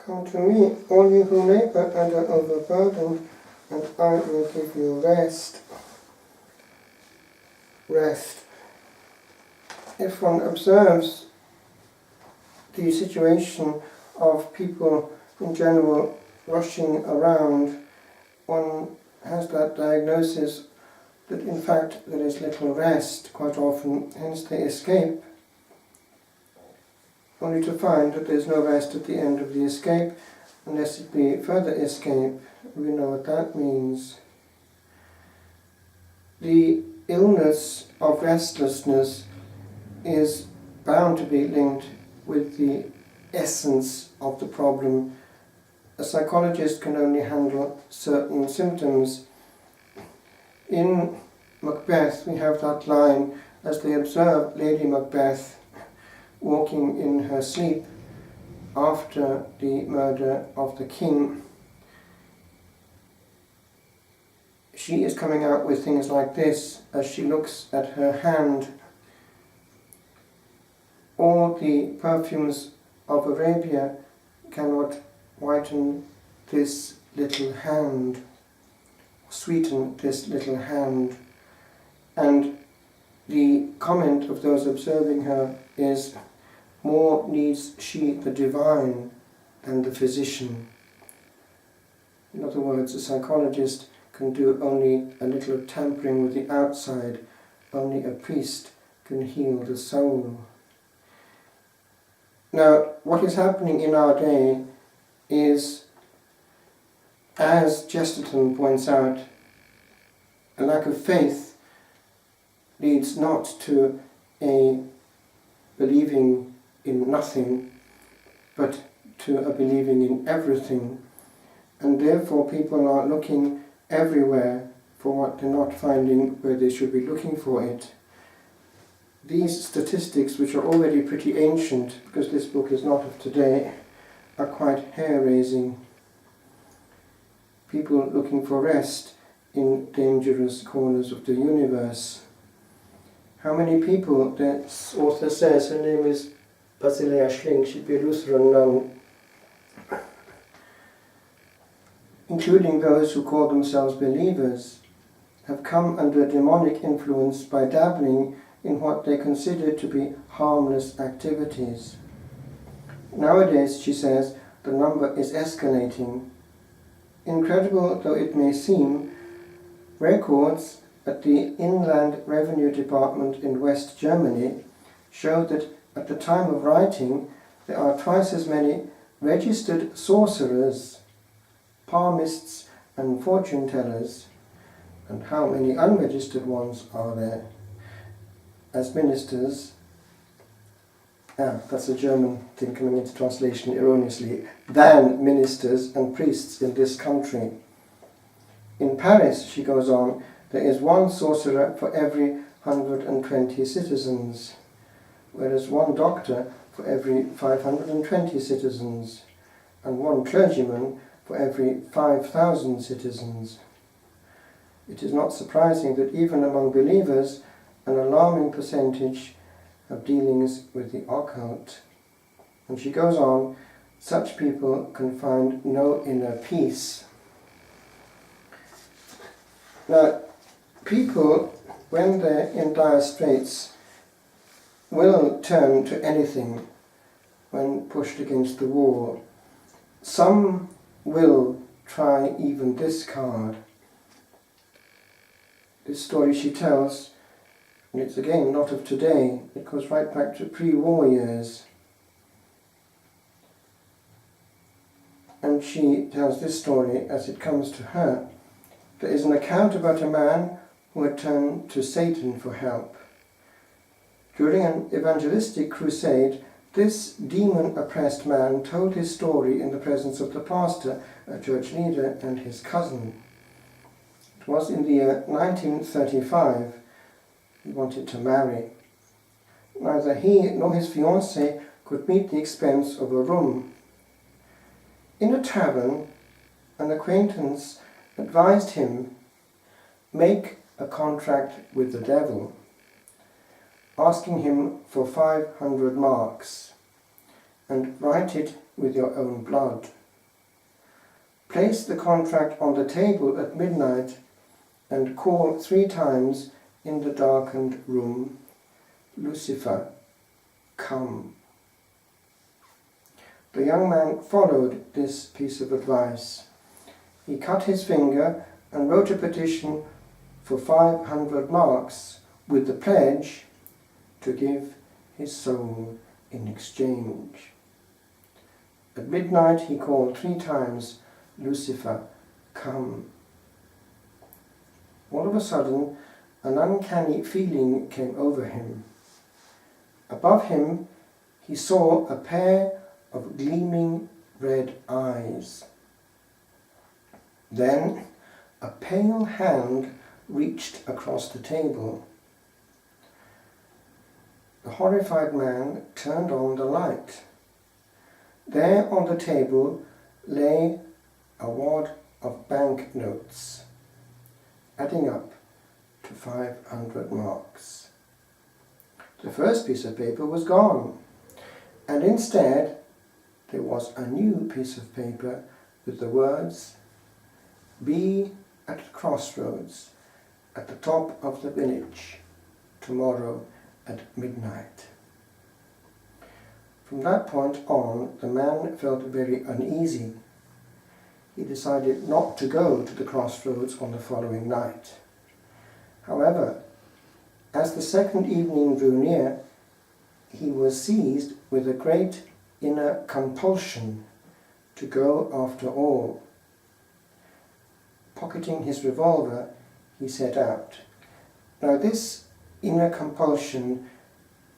Come to me, all you who labour and are overburdened, and I will give you rest. Rest. If one observes the situation of people in general rushing around, one has that diagnosis that in fact there is little rest quite often, hence they escape, only to find that there is no rest at the end of the escape, unless it be further escape. We know what that means. The illness of restlessness is bound to be linked with the essence of the problem. A psychologist can only handle certain symptoms. In Macbeth we have that line, as they observe Lady Macbeth walking in her sleep after the murder of the king. She is coming out with things like this as she looks at her hand. All the perfumes of Arabia cannot whiten this little hand, sweeten this little hand. And the comment of those observing her is, more needs she the divine than the physician. In other words, a psychologist can do only a little tampering with the outside, only a priest can heal the soul. Now, what is happening in our day is, as Chesterton points out, a lack of faith leads not to a believing in nothing, but to a believing in everything. And therefore people are looking everywhere for what they're not finding where they should be looking for it. These statistics, which are already pretty ancient, because this book is not of today, are quite hair-raising. People looking for rest in dangerous corners of the universe. How many people, the author says, her name is Basilea Schling, she'd be a Lutheran nun, including those who call themselves believers, have come under demonic influence by dabbling in what they consider to be harmless activities. Nowadays, she says, the number is escalating. Incredible though it may seem, records at the Inland Revenue Department in West Germany show that at the time of writing there are twice as many registered sorcerers, palmists and fortune tellers, and how many unregistered ones are there, as ministers, that's a German thing coming into translation erroneously, than ministers and priests in this country. In Paris, she goes on, there is one sorcerer for every 120 citizens, whereas one doctor for every 520 citizens, and one clergyman for every 5,000 citizens. It is not surprising that even among believers, an alarming percentage have dealings with the occult. And she goes on, such people can find no inner peace. Now, people, when they're in dire straits, will turn to anything when pushed against the wall. Some will try even this card. This story she tells, and it's again not of today, it goes right back to pre-war years. And she tells this story as it comes to her. There is an account about a man who had turned to Satan for help. During an evangelistic crusade, this demon-oppressed man told his story in the presence of the pastor, a church leader, and his cousin. It was in the year 1935. He wanted to marry. Neither he nor his fiancée could meet the expense of a room. In a tavern, an acquaintance advised him, make a contract with the devil, asking him for 500 marks, and write it with your own blood. Place the contract on the table at midnight and call 3 times in the darkened room, Lucifer, come. The young man followed this piece of advice. He cut his finger and wrote a petition for 500 marks with the pledge to give his soul in exchange. At midnight he called 3 times, Lucifer, come. All of a sudden, an uncanny feeling came over him. Above him, he saw a pair of gleaming red eyes. Then, a pale hand reached across the table. The horrified man turned on the light. There on the table lay a wad of banknotes, adding up to 500 marks. The first piece of paper was gone, and instead there was a new piece of paper with the words, "Be at the crossroads at the top of the village tomorrow at midnight." From that point on, the man felt very uneasy. He decided not to go to the crossroads on the following night. However, as the second evening drew near, he was seized with a great inner compulsion to go after all. Pocketing his revolver, he set out. Now this inner compulsion,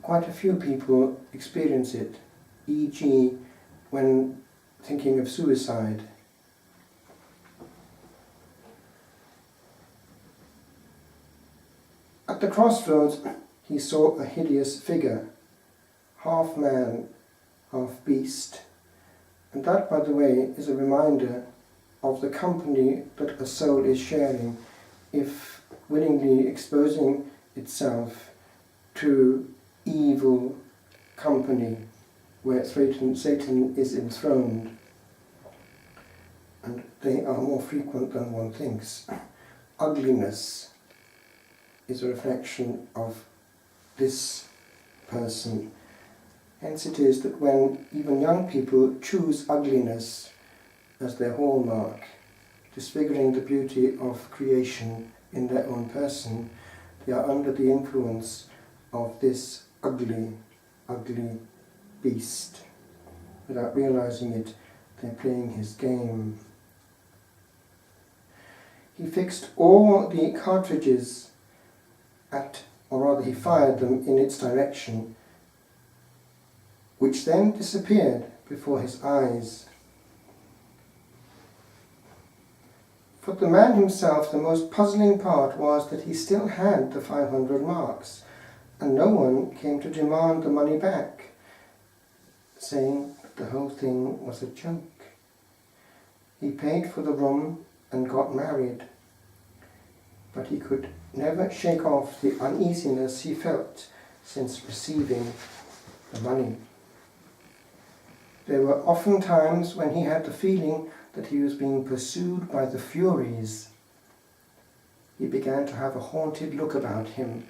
quite a few people experience it, e.g. when thinking of suicide. At the crossroads, he saw a hideous figure, half man, half beast. And that, by the way, is a reminder of the company that a soul is sharing if willingly exposing itself to evil company where Satan is enthroned. And they are more frequent than one thinks. Ugliness is a reflection of this person. Hence it is that when even young people choose ugliness as their hallmark, disfiguring the beauty of creation in their own person, they are under the influence of this ugly, ugly beast. Without realizing it, they're playing his game. He fixed all the cartridges or rather he fired them in its direction, which then disappeared before his eyes. For the man himself, the most puzzling part was that he still had the 500 marks, and no one came to demand the money back, saying the whole thing was a joke. He paid for the room and got married, but he could never shake off the uneasiness he felt since receiving the money. There were often times when he had the feeling that he was being pursued by the Furies. He began to have a haunted look about him.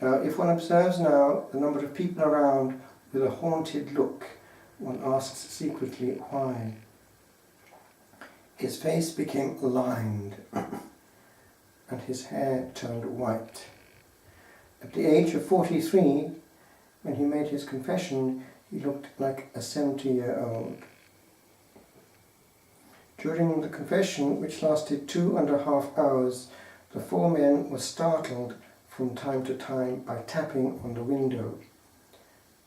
Now, if one observes now the number of people around with a haunted look, one asks secretly why. His face became lined and his hair turned white. At the age of 43, when he made his confession, he looked like a 70-year-old. During the confession, which lasted 2.5 hours, the 4 men were startled from time to time by tapping on the window.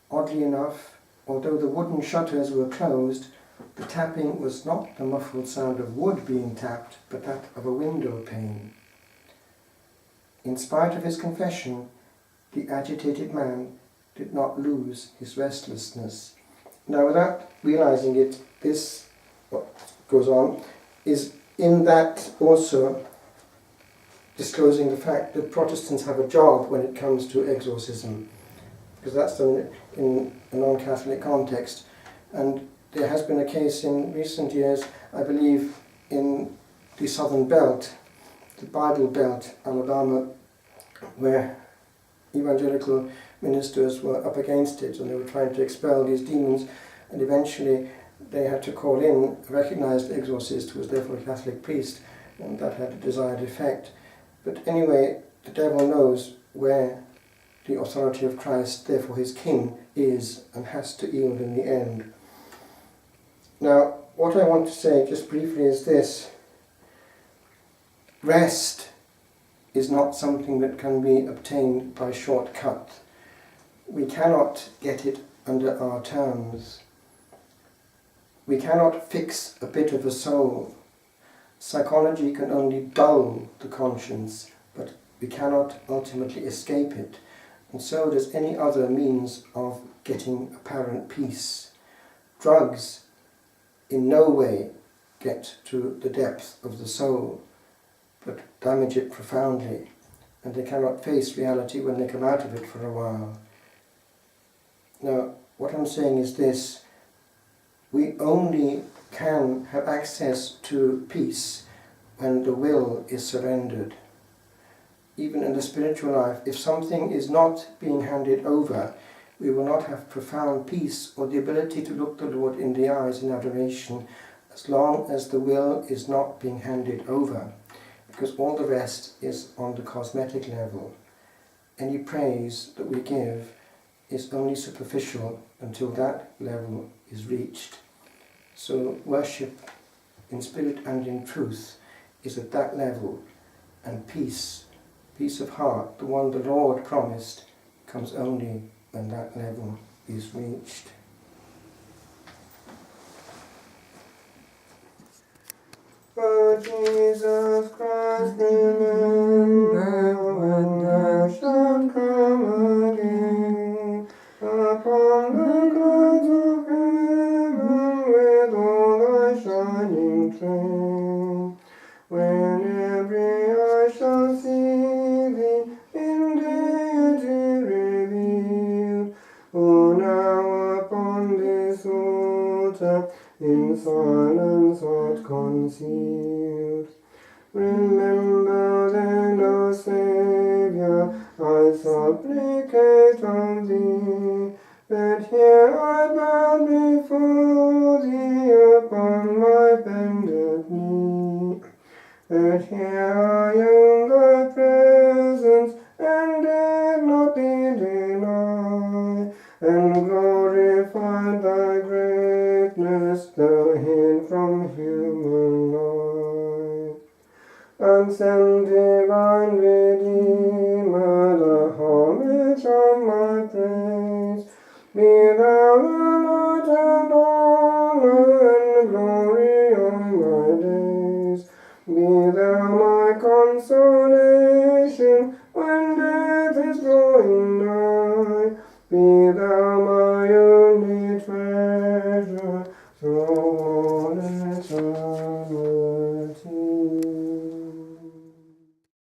Oddly enough, although the wooden shutters were closed, the tapping was not the muffled sound of wood being tapped, but that of a window pane. In spite of his confession, the agitated man did not lose his restlessness. Now, without realizing it, this, what goes on, is in that also disclosing the fact that Protestants have a job when it comes to exorcism, because that's done in a non-Catholic context. And there has been a case in recent years, I believe, in the Southern Belt, the Bible Belt, Alabama, where evangelical ministers were up against it and they were trying to expel these demons, and eventually they had to call in a recognized exorcist who was therefore a Catholic priest, and that had a desired effect. But anyway, the devil knows where the authority of Christ, therefore his king, is and has to yield in the end. Now, what I want to say just briefly is this. Rest is not something that can be obtained by shortcut. We cannot get it under our terms. We cannot fix a bit of a soul. Psychology can only dull the conscience, but we cannot ultimately escape it. And so does any other means of getting apparent peace. Drugs in no way get to the depth of the soul, but damage it profoundly, and they cannot face reality when they come out of it for a while. Now, what I'm saying is this: we only can have access to peace when the will is surrendered. Even in the spiritual life, if something is not being handed over, we will not have profound peace or the ability to look the Lord in the eyes in adoration as long as the will is not being handed over, because all the rest is on the cosmetic level. Any praise that we give is only superficial until that level is reached. So worship in spirit and in truth is at that level, and peace of heart, the one the Lord promised, comes only when that level is reached. O Jesus Christ, remember when thou shalt come again upon the clouds of heaven with all thy shining train, when every eye shall see thee in deity revealed. O now upon this altar in silence art concealed. Remember then, O Saviour, I supplicate of thee, that here I bow before thee upon my bended knee, that here I own thy presence and dare not thee deny, and glorify thy greatness, though hid from human light. Accept, divine Redeemer, the homage of my praise. Be thou the light and honor and glory of my days. Be thou my consolation when death is gone.